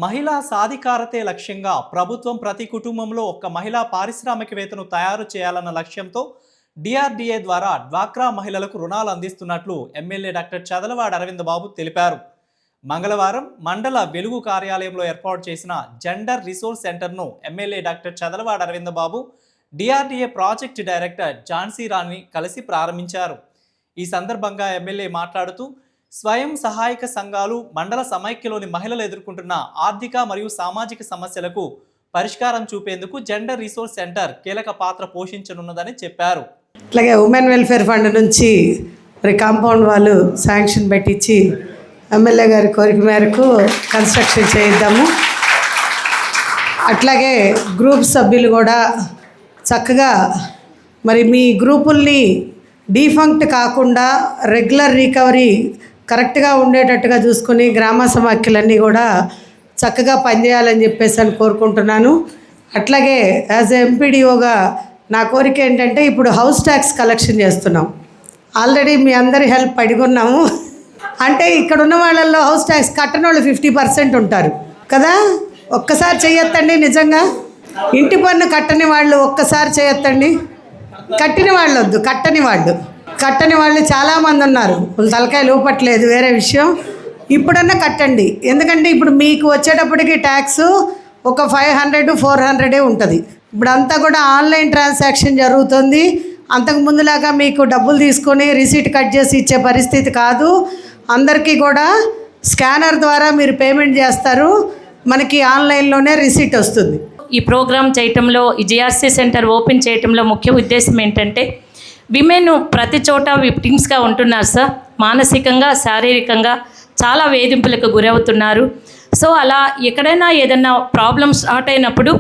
మహిళా సాధికారతే లక్ష్యంగా ప్రభుత్వం ప్రతి కుటుంబంలో ఒక్క మహిళా పారిశ్రామికవేత్తను తయారు చేయాలన్న లక్ష్యంతో డిఆర్డీఏ ద్వారా డ్వాక్రా మహిళలకు రుణాలు అందిస్తున్నట్లు ఎమ్మెల్యే డాక్టర్ చదలవాడ అరవింద్ బాబు తెలిపారు. మంగళవారం మండల వెలుగు కార్యాలయంలో ఏర్పాటు చేసిన జెండర్ రిసోర్స్ సెంటర్ను ఎమ్మెల్యే డాక్టర్ చదలవాడ అరవింద్ బాబు డిఆర్డీఏ ప్రాజెక్ట్ డైరెక్టర్ ఝాన్సీ రాణి కలిసి ప్రారంభించారు. ఈ సందర్భంగా ఎమ్మెల్యే మాట్లాడుతూ స్వయం సహాయక సంఘాలు మండల సమైక్యలోని మహిళలు ఎదుర్కొంటున్న ఆర్థిక మరియు సామాజిక సమస్యలకు పరిష్కారం చూపేందుకు జెండర్ రిసోర్స్ సెంటర్ కీలక పాత్ర పోషించనున్నదని చెప్పారు. అట్లాగే ఉమెన్ వెల్ఫేర్ ఫండ్ నుంచి మరి కాంపౌండ్ వాళ్ళు శాంక్షన్ పెట్టించి ఎమ్మెల్యే గారి కోరిక మేరకు కన్స్ట్రక్షన్ చేయిద్దాము. అట్లాగే గ్రూప్ సభ్యులు కూడా చక్కగా మరి మీ గ్రూపుల్ని డీఫంక్ట్ కాకుండా రెగ్యులర్ రికవరీ కరెక్ట్గా ఉండేటట్టుగా చూసుకొని గ్రామ సమాఖ్యలన్నీ కూడా చక్కగా పనిచేయాలని చెప్పేసి అని కోరుకుంటున్నాను. అట్లాగే యాజ్ ఎ ఎంపీడీఓగా నా కోరిక ఏంటంటే ఇప్పుడు హౌస్ ట్యాక్స్ కలెక్షన్ చేస్తున్నాం. ఆల్రెడీ మీ అందరి హెల్ప్ అడుగున్నాము. అంటే ఇక్కడ ఉన్న వాళ్ళల్లో హౌస్ ట్యాక్స్ కట్టని వాళ్ళు 50% ఉంటారు కదా. ఒక్కసారి చేయొద్దండి, నిజంగా ఇంటి పన్ను కట్టని వాళ్ళు ఒక్కసారి చేయొద్దండి. కట్టిన వాళ్ళు వద్దు, కట్టని వాళ్ళు చాలామంది ఉన్నారు. వాళ్ళు తలకాయ లోపట్లేదు, వేరే విషయం. ఇప్పుడన్నా కట్టండి. ఎందుకంటే ఇప్పుడు మీకు వచ్చేటప్పటికి ట్యాక్స్ ఒక 500-400 ఉంటుంది. ఇప్పుడు అంతా కూడా ఆన్లైన్ ట్రాన్సాక్షన్ జరుగుతుంది. అంతకు ముందులాగా మీకు డబ్బులు తీసుకొని రిసీట్ కట్ చేసి ఇచ్చే పరిస్థితి కాదు. అందరికీ కూడా స్కానర్ ద్వారా మీరు పేమెంట్ చేస్తారు, మనకి ఆన్లైన్లోనే రిసీట్ వస్తుంది. ఈ ప్రోగ్రాం చేయటంలో, ఈ జిఆర్సీ సెంటర్ ఓపెన్ చేయటంలో ముఖ్య ఉద్దేశం ఏంటంటే విమెన్ ప్రతి చోట విక్టిమ్స్గా ఉంటున్నారు సార్. మానసికంగా, శారీరకంగా చాలా వేధింపులకు గురవుతున్నారు. సో అలా ఎక్కడైనా ఏదైనా ప్రాబ్లమ్ స్టార్ట్ అయినప్పుడు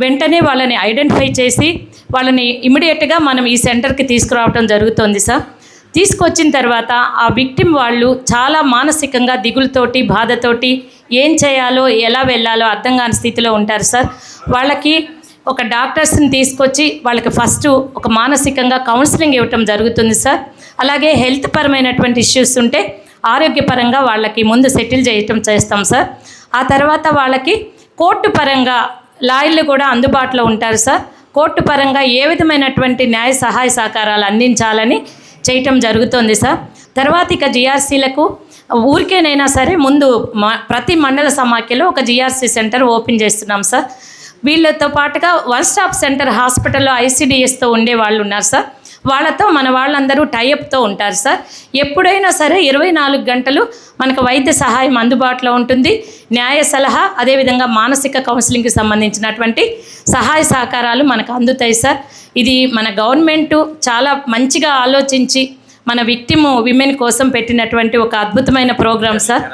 వెంటనే వాళ్ళని ఐడెంటిఫై చేసి వాళ్ళని ఇమీడియట్గా మనం ఈ సెంటర్కి తీసుకురావడం జరుగుతుంది సార్. తీసుకొచ్చిన తర్వాత ఆ విక్టిమ్ వాళ్ళు చాలా మానసికంగా దిగులుతోటి, బాధతోటి ఏం చేయాలో, ఎలా వెళ్ళాలో అర్థం కాని స్థితిలో ఉంటారు సార్. వాళ్ళకి ఒక డాక్టర్స్ని తీసుకొచ్చి వాళ్ళకి ఫస్ట్ ఒక మానసికంగా కౌన్సిలింగ్ ఇవ్వటం జరుగుతుంది సార్. అలాగే హెల్త్ పరమైనటువంటి ఇష్యూస్ ఉంటే ఆరోగ్యపరంగా వాళ్ళకి ముందు సెటిల్ చేయటం చేస్తాం సార్. ఆ తర్వాత వాళ్ళకి కోర్టు పరంగా లాయర్లు కూడా అందుబాటులో ఉంటారు సార్. కోర్టు పరంగా ఏ విధమైనటువంటి న్యాయ సహాయ సహకారాలు అందించాలని చేయటం జరుగుతుంది సార్. తర్వాత ఇక జిఆర్సీలకు ఊరికేనైనా సరే ముందు ప్రతి మండల సమాఖ్యలో ఒక జిఆర్సీ సెంటర్ ఓపెన్ చేస్తున్నాం సార్. వీళ్ళతో పాటుగా వన్ స్టాప్ సెంటర్ హాస్పిటల్లో ఐసీడీఎస్తో ఉండే వాళ్ళు ఉన్నారు సార్. వాళ్ళతో మన వాళ్ళందరూ టైఅప్తో ఉంటారు సార్. ఎప్పుడైనా సరే 24 గంటలు మనకు వైద్య సహాయం అందుబాటులో ఉంటుంది. న్యాయ సలహా, అదేవిధంగా మానసిక కౌన్సిలింగ్కి సంబంధించినటువంటి సహాయ సహకారాలు మనకు అందుతాయి సార్. ఇది మన గవర్నమెంటు చాలా మంచిగా ఆలోచించి మన విమెన్ కోసం పెట్టినటువంటి ఒక అద్భుతమైన ప్రోగ్రాం సార్.